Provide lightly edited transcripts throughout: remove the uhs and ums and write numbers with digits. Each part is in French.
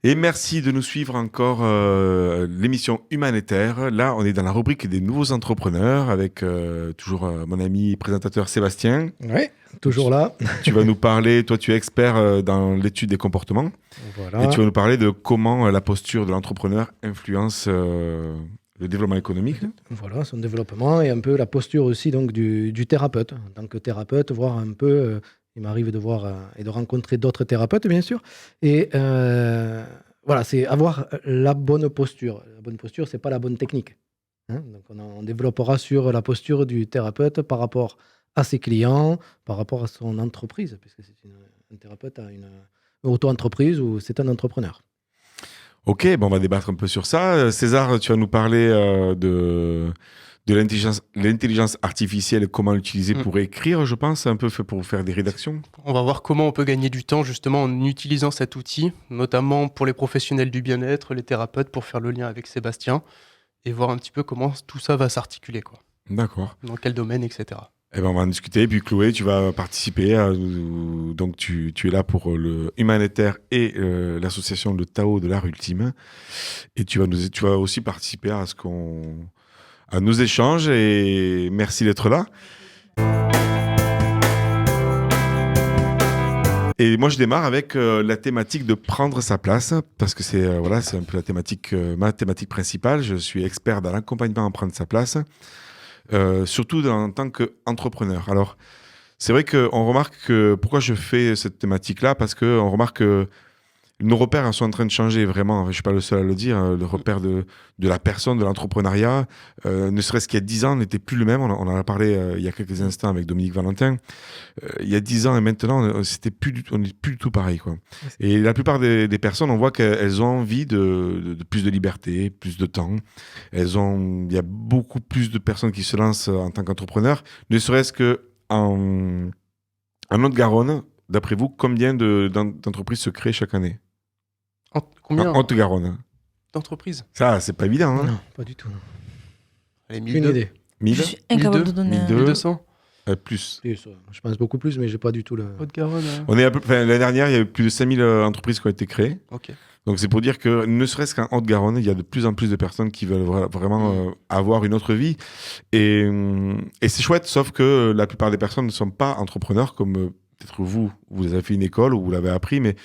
Et merci de nous suivre encore l'émission Humanitaire. Là, on est dans la rubrique des nouveaux entrepreneurs avec toujours mon ami présentateur Sébastien. Oui, Tu, toujours là. tu vas nous parler, toi tu es expert dans l'étude des comportements et tu Voilà, vas nous parler de comment la posture de l'entrepreneur influence le développement économique. voilà son développement et un peu la posture aussi donc du thérapeute. En tant que thérapeute, voir un peu, il m'arrive de voir et de rencontrer d'autres thérapeutes, bien sûr. Et voilà, c'est avoir la bonne posture. La bonne posture, c'est pas la bonne technique, hein. Donc on développera sur la posture du thérapeute par rapport à ses clients, par rapport à son entreprise, puisque un thérapeute a une auto-entreprise ou c'est un entrepreneur. Ok, bon, on va débattre un peu sur ça. César, tu vas nous parler de l'intelligence artificielle et comment l'utiliser Mm. pour écrire, je pense, un peu fait pour faire des rédactions. On va voir comment on peut gagner du temps justement en utilisant cet outil, notamment pour les professionnels du bien-être, les thérapeutes, pour faire le lien avec Sébastien et voir un petit peu comment tout ça va s'articuler, quoi. D'accord. Dans quel domaine, etc. Eh ben, on va en discuter. Et puis Chloé, tu vas participer. Donc tu es là pour le humanitaire et l'association Le Tao de l'art ultime. Et tu vas aussi participer à nos échanges. Et merci d'être là. Et moi, je démarre avec la thématique de prendre sa place, parce que c'est un peu ma thématique principale. Je suis expert dans l'accompagnement à prendre sa place, surtout en tant qu'entrepreneur. Alors, c'est vrai qu'on remarque que pourquoi je fais cette thématique-là, parce qu'on remarque que nos repères sont en train de changer vraiment. Je ne suis pas le seul à le dire. Le repère de la personne, de l'entrepreneuriat, ne serait-ce qu'il y a 10 ans, n'était plus le même. On en a parlé il y a quelques instants avec Dominique Valentin. Il y a 10 ans et maintenant, on n'est plus du tout pareil, quoi. Et la plupart des personnes, on voit qu'elles ont envie de plus de liberté, plus de temps. Il y a beaucoup plus de personnes qui se lancent en tant qu'entrepreneurs, ne serait-ce qu'en Haute-Garonne. D'après vous, combien d'entreprises se créent chaque année? Combien En Haute-Garonne. d'entreprises? Ça, c'est pas évident. Hein. Non, pas du tout. Non. Allez, Une 1002, idée. 1000, Je suis incapable de 1002, donner. 1200. plus. Plus, je pense beaucoup plus, mais j'ai pas du tout le. Haute-Garonne. L'année dernière, il y a eu plus de 5000 entreprises qui ont été créées. Ok. Donc c'est pour dire que ne serait-ce qu'en Haute-Garonne, il y a de plus en plus de personnes qui veulent vraiment avoir une autre vie. Et c'est chouette, sauf que la plupart des personnes ne sont pas entrepreneurs, comme peut-être vous avez fait une école ou vous l'avez appris, mais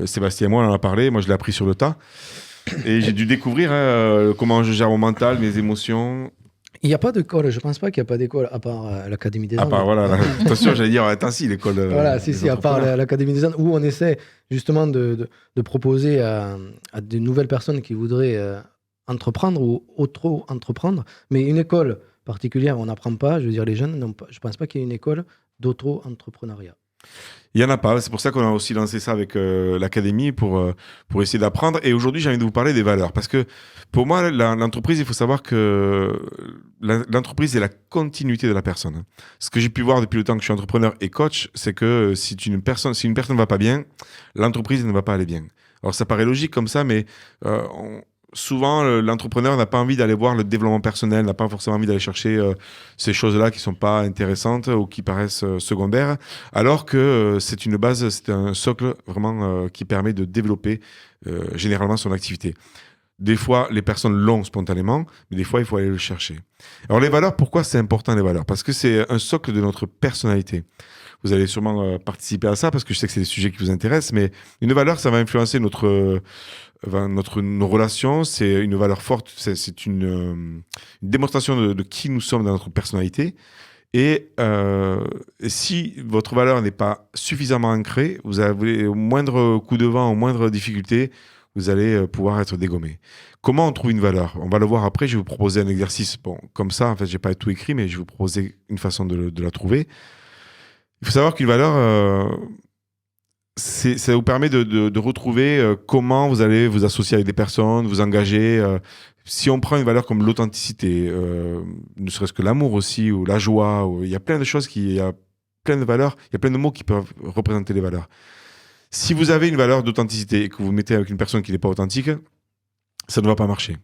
Sébastien et moi, on en a parlé, moi je l'ai appris sur le tas. Et j'ai dû découvrir comment je gère mon mental, mes émotions. Il n'y a pas d'école, je pense pas qu'il n'y a pas d'école à part l'Académie des À Andes. part, voilà, attention, j'allais dire, attends, si, l'école. Voilà, des si, à part entrepreneurs. l'Académie des Andes, où on essaie justement de proposer à de nouvelles personnes qui voudraient entreprendre ou auto-entreprendre. Mais une école particulière, on n'apprend pas. Je veux dire, les jeunes, je ne pense pas qu'il y ait une école d'auto-entrepreneuriat. Il n'y en a pas. C'est pour ça qu'on a aussi lancé ça avec l'académie pour essayer d'apprendre. Et aujourd'hui, j'ai envie de vous parler des valeurs. Parce que pour moi, l'entreprise, il faut savoir que l'entreprise est la continuité de la personne. Ce que j'ai pu voir depuis le temps que je suis entrepreneur et coach, c'est que si une personne ne va pas bien, l'entreprise ne va pas aller bien. Alors ça paraît logique comme ça, mais souvent, l'entrepreneur n'a pas envie d'aller voir le développement personnel, n'a pas forcément envie d'aller chercher ces choses-là qui sont pas intéressantes ou qui paraissent secondaires, alors que c'est une base, c'est un socle vraiment qui permet de développer généralement son activité. Des fois, les personnes l'ont spontanément, mais des fois, il faut aller le chercher. Alors les valeurs, pourquoi c'est important les valeurs? Parce que c'est un socle de notre personnalité. Vous allez sûrement participer à ça parce que je sais que c'est des sujets qui vous intéressent, mais une valeur, ça va influencer nos relations. C'est une valeur forte, c'est une démonstration de qui nous sommes dans notre personnalité. Et si votre valeur n'est pas suffisamment ancrée, vous avez au moindre coup de vent, au moindre difficulté, vous allez pouvoir être dégommé. Comment on trouve une valeur? On va le voir après. Je vais vous proposer un exercice. Bon, comme ça, en fait, j'ai pas tout écrit, mais je vais vous proposer une façon de la trouver. Il faut savoir qu'une valeur, ça vous permet de retrouver comment vous allez vous associer avec des personnes, vous engager. Si on prend une valeur comme l'authenticité, ne serait-ce que l'amour aussi, ou la joie, il y a plein de choses, il y a plein de valeurs, il y a plein de mots qui peuvent représenter les valeurs. Si vous avez une valeur d'authenticité et que vous mettez avec une personne qui n'est pas authentique, ça ne va pas marcher.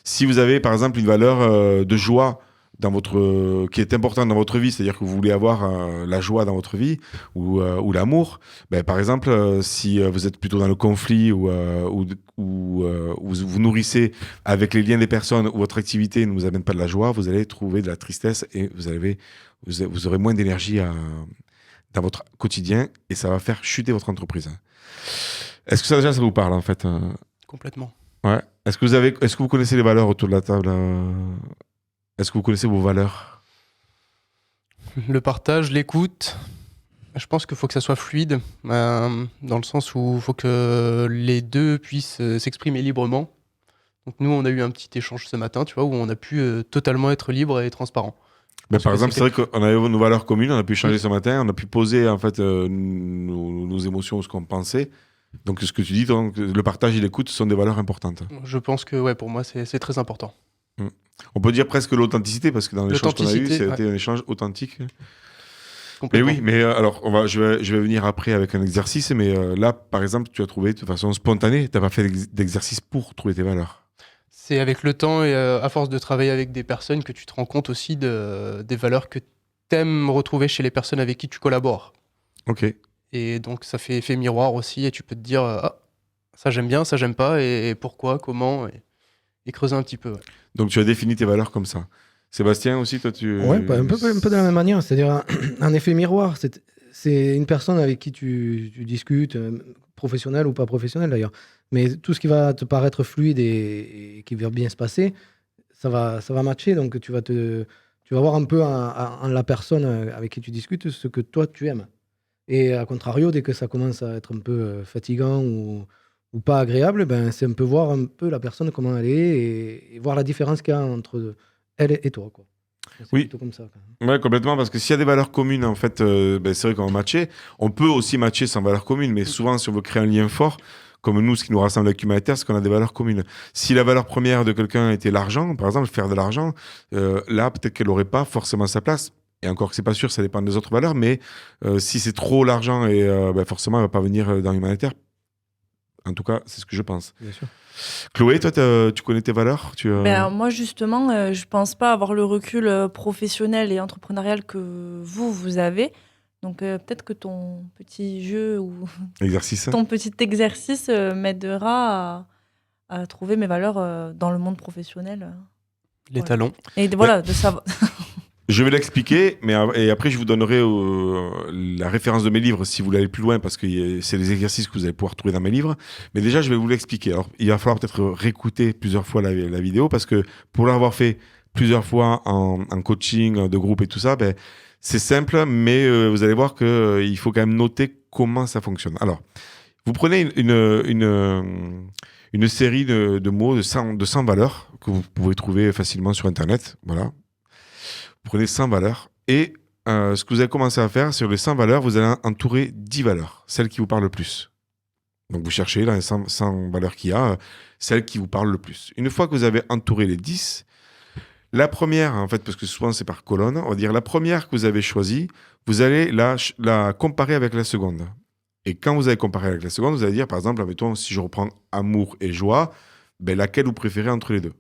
Si vous avez par exemple une valeur de joie, qui est important dans votre vie, c'est-à-dire que vous voulez avoir la joie dans votre vie ou l'amour, ben, par exemple, si vous êtes plutôt dans le conflit ou vous nourrissez avec les liens des personnes où votre activité ne vous amène pas de la joie, vous allez trouver de la tristesse et vous aurez moins d'énergie dans votre quotidien et ça va faire chuter votre entreprise. Est-ce que ça vous parle en fait Complètement. Ouais. Est-ce que vous connaissez les valeurs autour de la table Est-ce que vous connaissez vos valeurs? Le partage, l'écoute, je pense qu'il faut que ça soit fluide, dans le sens où il faut que les deux puissent s'exprimer librement. Donc nous, on a eu un petit échange ce matin, tu vois, où on a pu totalement être libre et transparent. Ben, par exemple, c'est vrai qu'on avait nos valeurs communes, on a pu échanger ce matin, on a pu poser en fait nos émotions, ce qu'on pensait. Donc ce que tu dis, donc, le partage et l'écoute sont des valeurs importantes. Je pense que ouais, pour moi, c'est très important. On peut dire presque l'authenticité, parce que dans l'échange qu'on a eu, c'était un échange authentique. Mais oui, mais alors je vais venir après avec un exercice, mais là, par exemple, tu as trouvé de façon spontanée, tu n'as pas fait d'exercice pour trouver tes valeurs. C'est avec le temps et à force de travailler avec des personnes que tu te rends compte aussi des valeurs que tu aimes retrouver chez les personnes avec qui tu collabores. Ok. Et donc ça fait effet miroir aussi, et tu peux te dire ah, ça j'aime bien, ça j'aime pas, et pourquoi, comment, et creuser un petit peu. Ouais. Donc tu as défini tes valeurs comme ça. Sébastien aussi, toi tu... Ouais, un peu de la même manière, c'est-à-dire un effet miroir. C'est une personne avec qui tu discutes, professionnel ou pas professionnel d'ailleurs. Mais tout ce qui va te paraître fluide et qui va bien se passer, ça va matcher. Donc tu vas voir un peu en la personne avec qui tu discutes ce que toi tu aimes. Et à contrario, dès que ça commence à être un peu fatigant ou pas agréable, ben, c'est un peu voir un peu la personne comment elle est et voir la différence qu'il y a entre elle et toi, quoi. C'est oui, plutôt comme ça. Quand même. Ouais, complètement, parce que s'il y a des valeurs communes, en fait, ben, c'est vrai qu'on va matcher. On peut aussi matcher sans valeurs communes, mais souvent, si on veut créer un lien fort, comme nous, ce qui nous rassemble avec Humanitaire, c'est qu'on a des valeurs communes. Si la valeur première de quelqu'un était l'argent, par exemple, faire de l'argent, là, peut-être qu'elle n'aurait pas forcément sa place. Et encore que c'est pas sûr, ça dépend des autres valeurs, mais si c'est trop l'argent, et ben, forcément, elle va pas venir dans Humanitaire. En tout cas, c'est ce que je pense. Bien sûr. Chloé, toi, tu connais tes valeurs? Moi, justement, je pense pas avoir le recul professionnel et entrepreneurial que vous avez. Donc, peut-être que ton petit jeu ou ton petit exercice m'aidera à trouver mes valeurs dans le monde professionnel. Les talons. Et voilà, de savoir. Je vais l'expliquer, et après je vous donnerai la référence de mes livres si vous voulez aller plus loin, parce que c'est les exercices que vous allez pouvoir trouver dans mes livres. Mais déjà, je vais vous l'expliquer. Alors, il va falloir peut-être réécouter plusieurs fois la vidéo, parce que pour l'avoir fait plusieurs fois en coaching de groupe et tout ça, ben, c'est simple, mais vous allez voir qu'il faut quand même noter comment ça fonctionne. Alors, vous prenez une série de mots, de 100 valeurs que vous pouvez trouver facilement sur Internet. Voilà. Vous prenez 100 valeurs et ce que vous allez commencer à faire, sur les 100 valeurs, vous allez entourer 10 valeurs, celles qui vous parlent le plus. Donc vous cherchez dans les 100 valeurs qu'il y a, celles qui vous parlent le plus. Une fois que vous avez entouré les 10, la première, en fait, parce que souvent c'est par colonne, on va dire la première que vous avez choisie, vous allez la comparer avec la seconde. Et quand vous allez comparer avec la seconde, vous allez dire, par exemple, admettons, si je reprends amour et joie, ben, laquelle vous préférez entre les deux?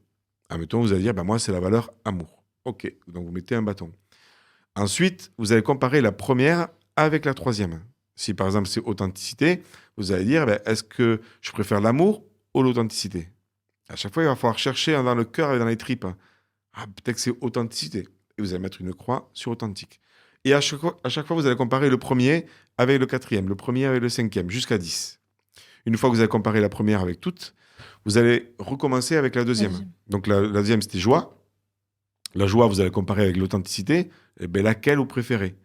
Admettons, vous allez dire, ben, moi c'est la valeur amour. Ok, donc vous mettez un bâton. Ensuite, vous allez comparer la première avec la troisième. Si par exemple c'est authenticité, vous allez dire, ben, est-ce que je préfère l'amour ou l'authenticité? À chaque fois, il va falloir chercher dans le cœur et dans les tripes. Ah, peut-être que c'est authenticité. Et vous allez mettre une croix sur authentique. Et à chaque fois, vous allez comparer le premier avec le quatrième, le premier avec le cinquième, jusqu'à 10. Une fois que vous avez comparé la première avec toutes, vous allez recommencer avec la deuxième. Donc la deuxième, c'était joie. La joie, vous allez comparer avec l'authenticité. Eh bien, laquelle vous préférez?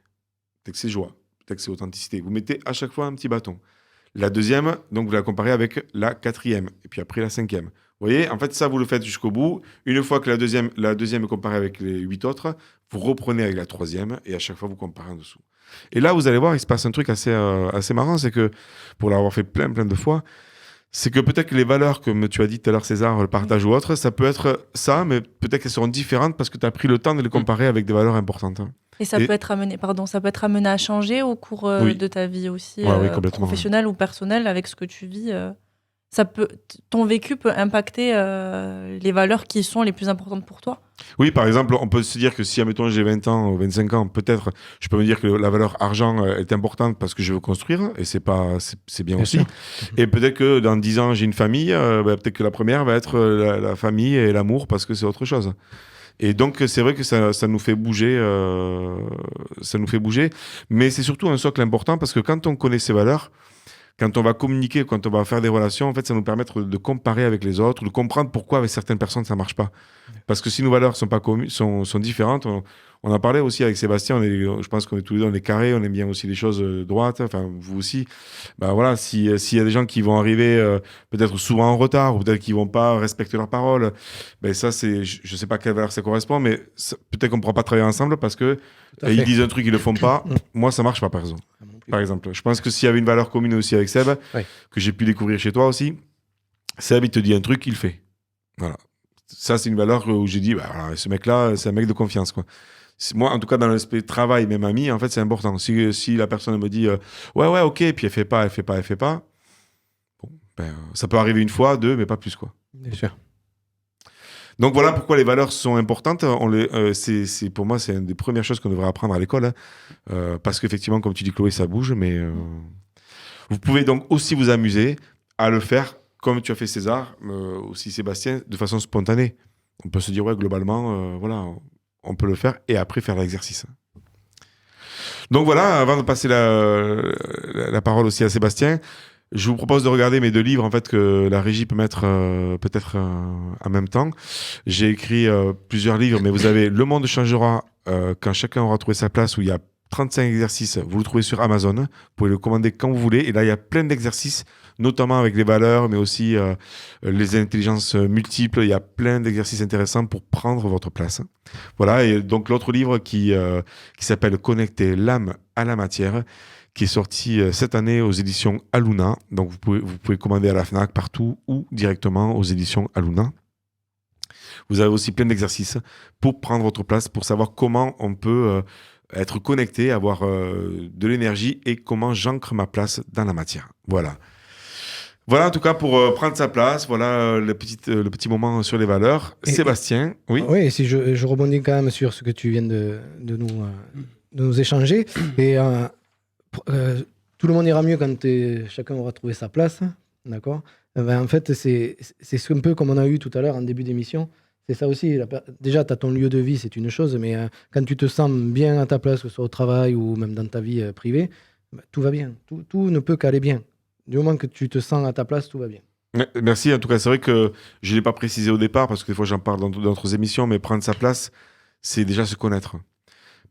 Peut-être que c'est joie, peut-être que c'est authenticité. Vous mettez à chaque fois un petit bâton. La deuxième, donc vous la comparez avec la quatrième. Et puis après la cinquième. Vous voyez, en fait, ça, vous le faites jusqu'au bout. Une fois que la deuxième est comparée avec les 8 autres, vous reprenez avec la troisième et à chaque fois, vous comparez en dessous. Et là, vous allez voir, il se passe un truc assez marrant. C'est que, pour l'avoir fait plein de fois, c'est que peut-être que les valeurs, comme tu as dit tout à l'heure, César, le partage ou autre, ça peut être ça, mais peut-être qu'elles seront différentes parce que tu as pris le temps de les comparer avec des valeurs importantes. Et ça peut être amené à changer au cours de ta vie aussi, oui, professionnelle ou personnelle, avec ce que tu vis. ton vécu peut impacter les valeurs qui sont les plus importantes pour toi. Oui, par exemple, on peut se dire que si, admettons, j'ai 20 ans ou 25 ans, peut-être, je peux me dire que la valeur argent est importante parce que je veux construire, et c'est bien aussi. Sûr. Et peut-être que dans 10 ans, j'ai une famille, peut-être que la première va être la famille et l'amour parce que c'est autre chose. Et donc, c'est vrai que ça nous fait bouger, mais c'est surtout un socle important parce que quand on connaît ces valeurs, quand on va communiquer, quand on va faire des relations, en fait, ça nous permet de comparer avec les autres, de comprendre pourquoi avec certaines personnes ça marche pas. Parce que si nos valeurs sont pas sont différentes, on en parlait aussi avec Sébastien. Je pense qu'on est tous les deux, on est carrés, on aime bien aussi les choses droites. Enfin, vous aussi. Bah voilà, s'il y a des gens qui vont arriver peut-être souvent en retard ou peut-être qu'ils vont pas respecter leurs paroles, ben ça je sais pas à quelle valeur ça correspond, mais peut-être qu'on pourra pas travailler ensemble parce que ils disent un truc, ils le font pas. Moi, ça marche pas, par exemple. Par exemple, je pense que s'il y avait une valeur commune aussi avec Seb, que j'ai pu découvrir chez toi aussi, Seb, il te dit un truc, il le fait. Voilà. Ça, c'est une valeur où j'ai dit, bah, voilà, ce mec-là, c'est un mec de confiance, quoi. Moi, en tout cas, dans l'aspect travail, même ami, en fait, c'est important. Si la personne me dit, ouais, ok, puis elle fait pas, bon, ben, ça peut arriver une fois, deux, mais pas plus, quoi. Bien sûr. Donc voilà pourquoi les valeurs sont importantes. Pour moi, c'est une des premières choses qu'on devrait apprendre à l'école. Parce qu'effectivement, comme tu dis, Chloé, ça bouge. Mais vous pouvez donc aussi vous amuser à le faire comme tu as fait César, aussi Sébastien, de façon spontanée. On peut se dire, ouais, globalement, voilà, on peut le faire et après faire l'exercice. Donc voilà, avant de passer la parole aussi à Sébastien, je vous propose de regarder mes 2 livres en fait que la régie peut mettre peut-être en même temps. J'ai écrit plusieurs livres, mais vous avez Le monde changera quand chacun aura trouvé sa place, où il y a 35 exercices. Vous le trouvez sur Amazon. Vous pouvez le commander quand vous voulez. Et là, il y a plein d'exercices, notamment avec les valeurs, mais aussi les intelligences multiples. Il y a plein d'exercices intéressants pour prendre votre place. Voilà. Et donc l'autre livre qui s'appelle Connecter l'âme à la matière, qui est sorti cette année aux éditions Aluna. Donc vous pouvez commander à la FNAC partout ou directement aux éditions Aluna. Vous avez aussi plein d'exercices pour prendre votre place, pour savoir comment on peut être connecté, avoir de l'énergie et comment j'ancre ma place dans la matière. Voilà. Voilà en tout cas pour prendre sa place. Voilà le petit moment sur les valeurs. Sébastien, oui. Oui, et si je rebondis quand même sur ce que tu viens de nous échanger. Et tout le monde ira mieux quand chacun aura trouvé sa place, d'accord. En fait, c'est un peu comme on a eu tout à l'heure en début d'émission. C'est ça aussi. Déjà, tu as ton lieu de vie, c'est une chose, mais quand tu te sens bien à ta place, que ce soit au travail ou même dans ta vie privée, tout va bien. Tout ne peut qu'aller bien. Du moment que tu te sens à ta place, tout va bien. Merci. En tout cas, c'est vrai que je ne l'ai pas précisé au départ, parce que des fois, j'en parle dans d'autres émissions, mais prendre sa place, c'est déjà se connaître.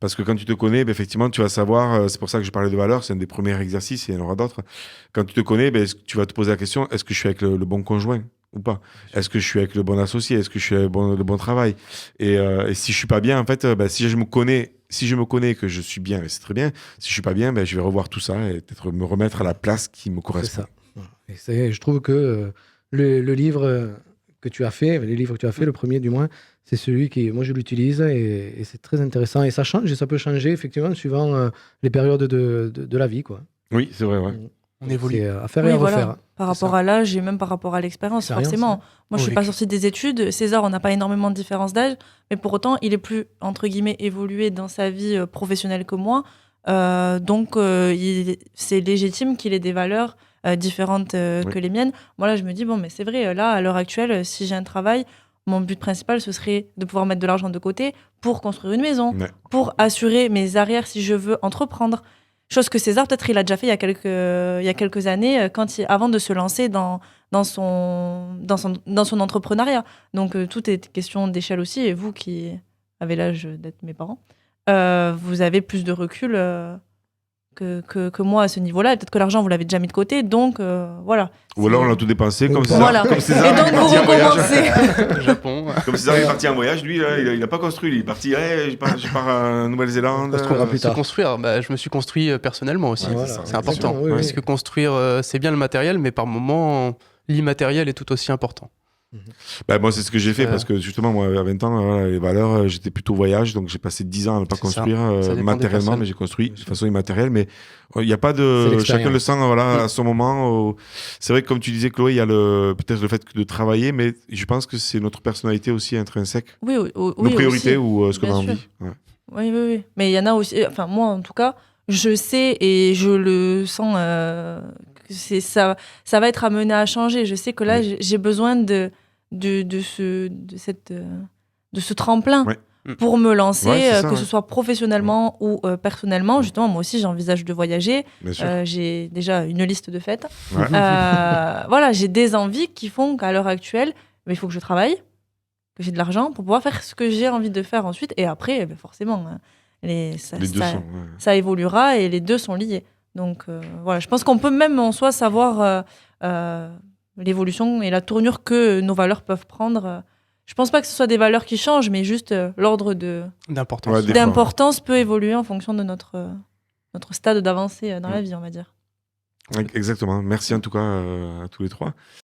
Parce que quand tu te connais, effectivement, tu vas savoir, c'est pour ça que je parlais de valeurs, c'est un des premiers exercices, et il y en aura d'autres. Quand tu te connais, tu vas te poser la question, est-ce que je suis avec le bon conjoint ou pas? Est-ce que je suis avec le bon associé? Est-ce que je suis avec le bon travail? Et si je suis pas bien, en fait, si je me connais que je suis bien, c'est très bien. Si je suis pas bien, je vais revoir tout ça et peut-être me remettre à la place qui me correspond. C'est ça. Et je trouve que le livre que tu as fait, les livres que tu as fait, le premier du moins, c'est celui qui, moi je l'utilise et c'est très intéressant. Et ça change et ça peut changer effectivement suivant les périodes de la vie, quoi. Oui, c'est vrai, ouais. On évolue. C'est à faire et à refaire. Voilà. Par rapport à l'âge et même par rapport à l'expérience, forcément. Moi, je suis pas sortie des études. César, on n'a pas énormément de différence d'âge, mais pour autant, il est plus, entre guillemets, évolué dans sa vie professionnelle que moi. Donc, c'est légitime qu'il ait des valeurs différentes que les miennes. Moi, là, je me dis, bon, mais c'est vrai, là, à l'heure actuelle, si j'ai un travail, mon but principal, ce serait de pouvoir mettre de l'argent de côté pour construire une maison, pour assurer mes arrières si je veux entreprendre. Chose que César, peut-être, il a déjà fait il y a quelques années, avant de se lancer dans son entrepreneuriat. Donc, tout est question d'échelle aussi. Et vous, qui avez l'âge d'être mes parents, vous avez plus de recul que moi à ce niveau-là. Et peut-être que l'argent, vous l'avez déjà mis de côté. Donc, voilà. Ou alors, on l'a tout dépensé, comme César. Voilà. Comme César, et donc, vous recommencez. Japon. Comme César est parti en voyage, lui, il n'a pas construit. Il est parti, je pars en Nouvelle-Zélande. Se construire, je me suis construit personnellement aussi. C'est important. Parce que construire, c'est bien le matériel, mais par moments, l'immatériel est tout aussi important. Moi, c'est ce que j'ai fait parce que justement, moi, à 20 ans, les valeurs, j'étais plutôt voyage, donc j'ai passé 10 ans à ne pas construire matériellement, mais j'ai construit de façon immatérielle. Mais il n'y a pas de. Chacun le sent à son moment. C'est vrai que, comme tu disais, Chloé, il y a peut-être le fait de travailler, mais je pense que c'est notre personnalité aussi intrinsèque. Oui, nos priorités aussi. ou ce qu'on a envie. Ouais. Oui. Mais il y en a aussi. Enfin, moi, en tout cas, je sais et je le sens. Ça va être amené à changer. Je sais que là, j'ai besoin de ce tremplin pour me lancer, que ce soit professionnellement ou personnellement. Justement, moi aussi, j'envisage de voyager. J'ai déjà une liste de fêtes. Voilà, j'ai des envies qui font qu'à l'heure actuelle, il faut que je travaille, que j'ai de l'argent pour pouvoir faire ce que j'ai envie de faire ensuite. Et après, forcément, ça évoluera et les deux sont liés. Donc voilà, je pense qu'on peut même en soi savoir l'évolution et la tournure que nos valeurs peuvent prendre. Je pense pas que ce soit des valeurs qui changent, mais juste l'ordre d'importance peut évoluer en fonction de notre stade d'avancée dans la vie, on va dire. Exactement. Merci en tout cas à tous les trois.